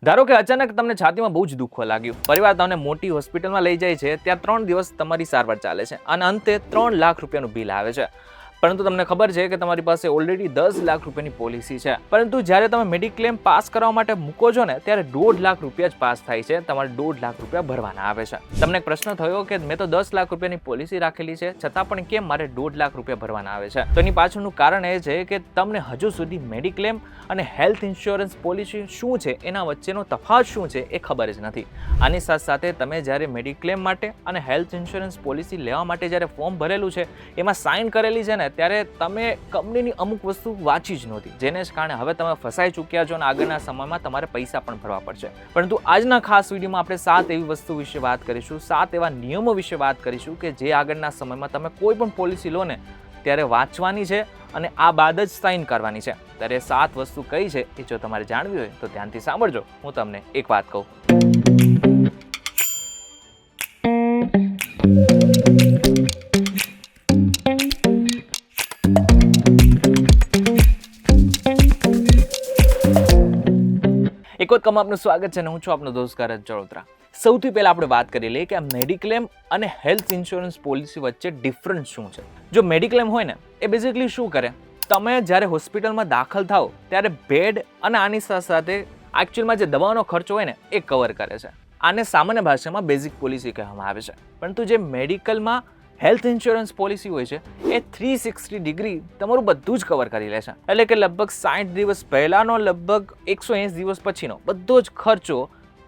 ધારો કે અચાનક તમને છાતીમાં બહુ જ દુખવા લાગ્યું, પરિવાર તમને મોટી હોસ્પિટલમાં લઈ જાય છે, ત્યાં 3 દિવસ તમારી સારવાર ચાલે છે અને અંતે 3 લાખ રૂપિયાનું બિલ આવે છે. પરંતુ તમને ખબર છે કે તમારી પાસે ઓલરેડી 10 લાખ રૂપિયાની પોલિસી છે, પરંતુ જ્યારે તમે મેડિક્લેમ પાસ કરવા માટે મૂકો છો ને ત્યારે 1.5 લાખ રૂપિયા જ પાસ થાય છે, તમારે 1.5 લાખ રૂપિયા ભરવાના આવે છે. તમને એક પ્રશ્ન થયો કે મેં તો 10 લાખ રૂપિયાની પોલિસી રાખેલી છે, છતાં પણ કેમ મારે 1.5 લાખ રૂપિયા ભરવાના આવે છે? તો એની પાછળનું કારણ એ છે કે તમને હજુ સુધી મેડિક્લેમ અને હેલ્થ ઇન્સ્યોરન્સ પોલિસી શું છે, એના વચ્ચેનો તફાવત શું છે એ ખબર જ નથી. આની સાથે સાથે તમે જ્યારે મેડિક્લેમ માટે અને હેલ્થ ઇન્સ્યોરન્સ પોલિસી લેવા માટે જ્યારે ફોર્મ ભરેલું છે, એમાં સાઇન કરેલી છે ને, ત્યારે તમે કંપનીની અમુક વસ્તુ વાંચી જ નહોતી, જેને જ કારણે હવે તમે ફસાઈ ચૂક્યા છો અને આગળના સમયમાં તમારે પૈસા પણ ભરવા પડશે. પરંતુ આજના ખાસ વિડીયોમાં આપણે 7 એવી વસ્તુ વિશે વાત કરીશું, 7 એવા નિયમો વિશે વાત કરીશું કે જે આગળના સમયમાં તમે કોઈ પણ પોલિસી લો ને ત્યારે વાંચવાની છે અને આ બાદ જ સાઇન કરવાની છે. ત્યારે 7 વસ્તુ કઈ છે એ જો તમારે જાણવી હોય તો ધ્યાનથી સાંભળજો. હું તમને એક વાત કહું. એક વખત આપનું સ્વાગત છે અને હું છું આપનો દોસ્ત કરજ ચરોતરા. સૌથી પહેલા આપણે વાત કરી લઈએ કે આ મેડિક્લેમ અને હેલ્થ ઇન્સ્યોરન્સ પોલિસી વચ્ચે ડિફરન્સ શું છે. જો મેડિક્લેમ હોય ને એ બેઝિકલી શું કરે, તમે જ્યારે હોસ્પિટલમાં દાખલ થાઓ ત્યારે બેડ અને આની સાથે સાથે એકચ્યુઅલમાં જે દવાનો ખર્ચો હોય ને એ કવર કરે છે. આને સામાન્ય ભાષામાં બેઝિક પોલિસી કહેવામાં આવે છે. પરંતુ જે મેડિકલમાં હેલ્થ ઇન્સ્યોરન્સ પોલિસી હોય છે એ 360 ડિગ્રી તમારું બધું જ કવર કરી લે છે. એટલે કે લગભગ 60 દિવસ પહેલાનો લગભગ 180 દિવસ પછીનો બધો જ ખર્ચો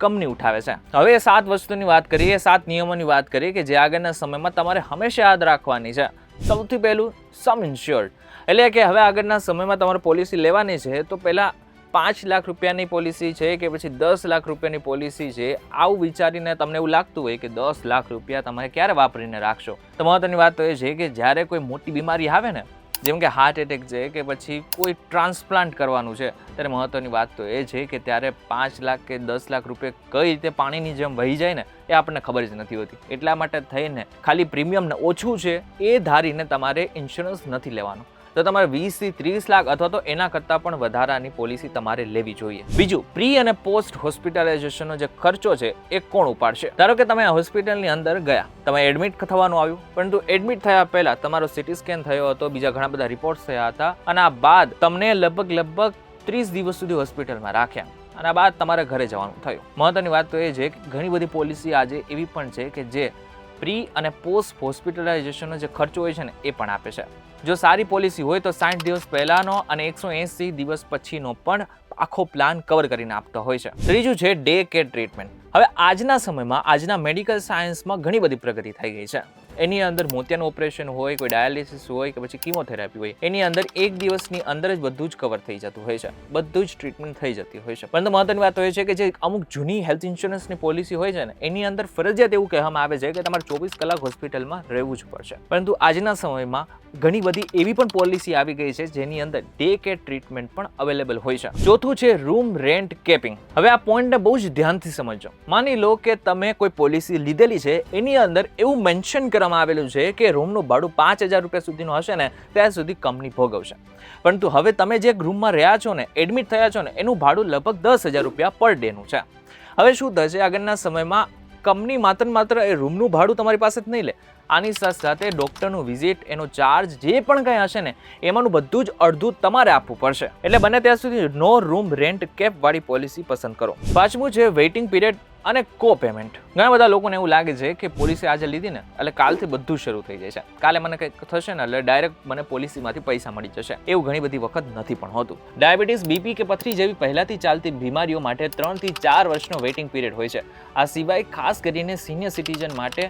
કંપની ઉઠાવે છે. હવે 7 વસ્તુની વાત કરીએ, 7 નિયમોની વાત કરીએ કે જે આગળના સમયમાં તમારે હંમેશા યાદ રાખવાની છે. સૌથી પહેલું સમ ઇન્શ્યોર્ડ, એટલે કે હવે આગળના સમયમાં તમારે પોલિસી લેવાની છે તો પહેલા 5 લાખ રૂપિયાની પોલિસી છે કે પછી 10 લાખ રૂપિયાની પોલિસી છે, આવું વિચારીને તમને એવું લાગતું હોય કે 10 લાખ રૂપિયા તમે ક્યારે વાપરીને રાખશો. તો મહત્વની વાત તો એ છે કે જ્યારે કોઈ મોટી બીમારી આવે ને, જેમ કે હાર્ટ એટેક છે કે પછી કોઈ ટ્રાન્સપ્લાન્ટ કરવાનું છે, ત્યારે મહત્વની વાત તો એ છે કે ત્યારે 5 લાખ કે 10 લાખ રૂપિયા કઈ રીતે પાણીની જેમ વહી જાય ને એ આપણને ખબર જ નથી હોતી. એટલા માટે થઈને ખાલી પ્રીમિયમ ઓછું છે એ ધારીને તમારે ઇન્સ્યોરન્સ નથી લેવાનું. તો તમારે 20 થી 30 લાખ અથવા તો એના કરતાં પણ વધારાની પોલિસી તમારે લેવી જોઈએ. બીજું, પ્રી અને પોસ્ટ હોસ્પિટલાઇઝેશનનો જે ખર્ચો છે એ કોણ ઉપાડશે? ધારો કે તમે હોસ્પિટલની અંદર ગયા, તમે એડમિટ થવાનું આવ્યું, પરંતુ એડમિટ થયા પહેલા તમારો સીટી સ્કેન થયો હતો, બીજા ઘણા બધા રિપોર્ટ્સ થયા હતા અને આ બાદ તમને લગભગ 30 દિવસ સુધી હોસ્પિટલમાં રાખ્યા અને આ બાદ તમારે ઘરે જવાનું થયું. મહત્વની વાત તો એ છે કે ઘણી બધી પોલિસી આજે એવી પણ છે કે જે પ્રી અને પોસ્ટ હોસ્પિટલાઇઝેશનનો જે ખર્ચો હોય છે ને એ પણ આપે છે. જો સારી પોલિસી હોય તો 60 દિવસ પહેલાનો અને 180 દિવસ પછીનો પણ આખો પ્લાન કવર કરીને આપતો હોય છે. ત્રીજું છે ડે કેર ટ્રીટમેન્ટ. હવે આજના સમયમાં આજના મેડિકલ સાયન્સમાં ઘણી બધી પ્રગતિ થઈ ગઈ છે. એની અંદર મોતિયાનું ઓપરેશન હોય, કોઈ ડાયાલિસિસ હોય કે પછી કીમોથેરાપી હોય, એની અંદર 1 દિવસની અંદર જ બધું જ કવર થઈ જતું હોય છે, બધું જ ટ્રીટમેન્ટ થઈ જતી હોય છે. પરંતુ મહત્વની વાત એ છે કે જે અમુક જૂની હેલ્થ ઇન્સ્યોરન્સની પોલિસી હોય છે ને એની અંદર ફરજિયાત એવું કહેવામાં આવે છે કે તમારે 24 કલાક હોસ્પિટલમાં રહેવું જ પડશે. પરંતુ આજના સમયમાં ઘણી બધી એવી પણ પોલિસી આવી ગઈ છે જેની અંદર ડે કેર ટ્રીટમેન્ટ પણ અવેલેબલ હોય છે. ચોથું છે રૂમ રેન્ટ કેપિંગ. હવે આ પોઈન્ટને બહુ જ ધ્યાનથી સમજજો. માની લો કે તમે કોઈ પોલિસી લીધેલી છે, એની અંદર એવું મેન્શન કરવામાં આવેલું છે કે રૂમનું ભાડું 5000 રૂપિયા સુધીનું હશે ને ત્યાં સુધી કંપની ભોગવશે. પરંતુ હવે તમે જે રૂમમાં રહ્યા છો ને, એડમિટ થયા છો ને, એનું ભાડું લગભગ 10,000 રૂપિયા પર ડેનું છે. હવે શું થશે, આગળના સમયમાં કંપની માત્ર એ રૂમનું ભાડું તમારી પાસે જ નહીં લે, આની સાથે સાથે ડોક્ટરનું વિઝિટ, એનો ચાર્જ જે પણ કંઈ હશે ને એમાંનું બધું જ અડધું તમારે આપવું પડશે. એટલે બને ત્યાં સુધી નો રૂમ રેન્ટ કેપ વાળી પોલિસી પસંદ કરો. પાંચમું છે વેઇટિંગ પીરિયડ અને કો પેમેન્ટ. ઘણા બધા લોકોને એવું લાગે છે કે પોલિસી આજે લીધી ને એટલે કાલથી બધું શરૂ થઈ જાય છે, કાલે મને કંઈક થશે ને એટલે ડાયરેક્ટ મને પોલિસીમાંથી પૈસા મળી જશે. એવું ઘણી બધી વખત નથી પણ હોતું. ડાયાબિટીસ, બીપી કે પથરી જેવી પહેલાથી ચાલતી બીમારીઓ માટે 3 થી 4 વર્ષનો વેઇટિંગ પીરિયડ હોય છે. આ સિવાય ખાસ કરીને સિનિયર સિટીઝન માટે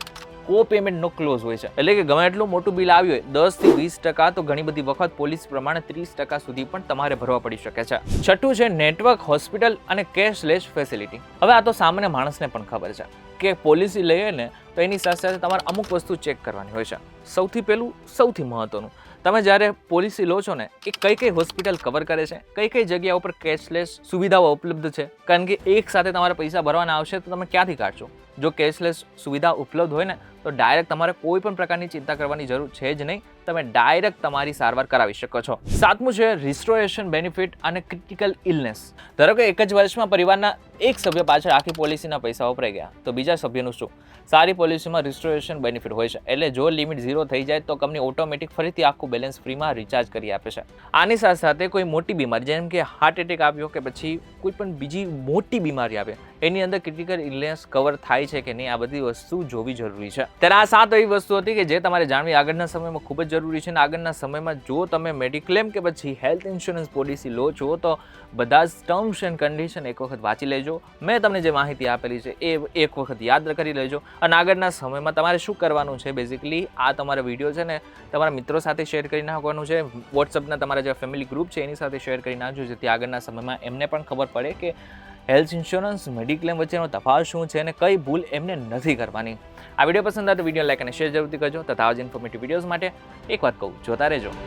કો પેમેન્ટનો ક્લોઝ હોય છે. એટલે કે ગમે એટલું મોટું બિલ આવ્યું હોય 10 થી 20% તો ઘણી બધી વખત પોલિસી પ્રમાણે 30% સુધી પણ તમારે ભરવા પડી શકે છે. છઠ્ઠું છે નેટવર્ક હોસ્પિટલ અને કેશલેસ ફેસિલિટી. હવે આ તો સામાન્ય માણસને પણ ખબર છે કે પોલિસી લઈએ ને તો એની સાથે સાથે તમારે અમુક વસ્તુ ચેક કરવાની હોય છે. સૌથી પહેલું, સૌથી મહત્વનું, તમે જ્યારે પોલિસી લો છો ને એ કઈ હોસ્પિટલ કવર કરે છે, કઈ જગ્યા ઉપર કેશલેસ સુવિધાઓ ઉપલબ્ધ છે. કારણ કે એક સાથે તમારે પૈસા ભરવાના આવશે તો તમે ક્યાંથી કાઢશો? જો કેશલેસ સુવિધા ઉપલબ્ધ હોય ને તો ડાયરેક્ટ તમારે કોઈ પણ પ્રકારની ચિંતા કરવાની જરૂર છે જ નહીં. તમે ડાયરેક્ટ તમારી સારવાર કરાવી શકો છો. 7મું છે રિસ્ટોરેશન બેનિફિટ અને ક્રિટિકલ ઇલનેસ. ધારો કે એક જ વર્ષમાં પરિવારના એક સભ્ય પાછળ આખી પોલિસીના પૈસા વપરાઈ ગયા, તો બીજા સભ્યનું શું? સારી પોલિસીમાં રિસ્ટોરેશન બેનિફિટ હોય છે, એટલે જો લિમિટ 0 થઈ જાય તો કંપની ઓટોમેટિક ફરીથી આખું બેલેન્સ ફ્રીમાં રિચાર્જ કરી આપે છે. આની સાથે સાથે કોઈ મોટી બીમારી જેમ કે હાર્ટ એટેક આવ્યો કે પછી કોઈ પણ બીજી મોટી બીમારી આવે એની અંદર ક્રિટિકલ ઇલનેસ કવર થાય છે કે નહીં, આ બધી વસ્તુ જોવી જરૂરી છે. ત્યારે આ 7 એવી વસ્તુ હતી કે જે તમારે જાણવી આગળના સમયમાં ખૂબ જ જરૂરી છે. અને આગળના સમયમાં જો તમે મેડિક્લેમ કે પછી હેલ્થ ઇન્સ્યોરન્સ પોલિસી લો છો તો બધા જ ટર્મ્સ એન્ડ કન્ડિશન એક વખત વાંચી લેજો. મેં તમને જે માહિતી આપેલી છે એ એક વખત યાદ કરી લેજો. અને આગળના સમયમાં તમારે શું કરવાનું છે, બેઝિકલી આ તમારા વિડીયો છે ને તમારા મિત્રો સાથે શેર કરી નાખવાનું છે. વોટ્સઅપના તમારા જે ફેમિલી ગ્રુપ છે એની સાથે શેર કરી નાખજો, જેથી આગળના સમયમાં એમને પણ ખબર પડે કે હેલ્થ ઇન્સ્યોરન્સ મેડિક્લેમ વચ્ચેનો તફાવત શું છે અને કઈ ભૂલ એમને નથી કરવાની. આ વિડીયો પસંદ આવે તો વિડીયો લાઈક અને શેર જરૂરથી કરજો. તથા આવા જ ઇન્ફોર્મેટિવ વિડીયોઝ માટે એક વાત કહું, જોતા રહેજો.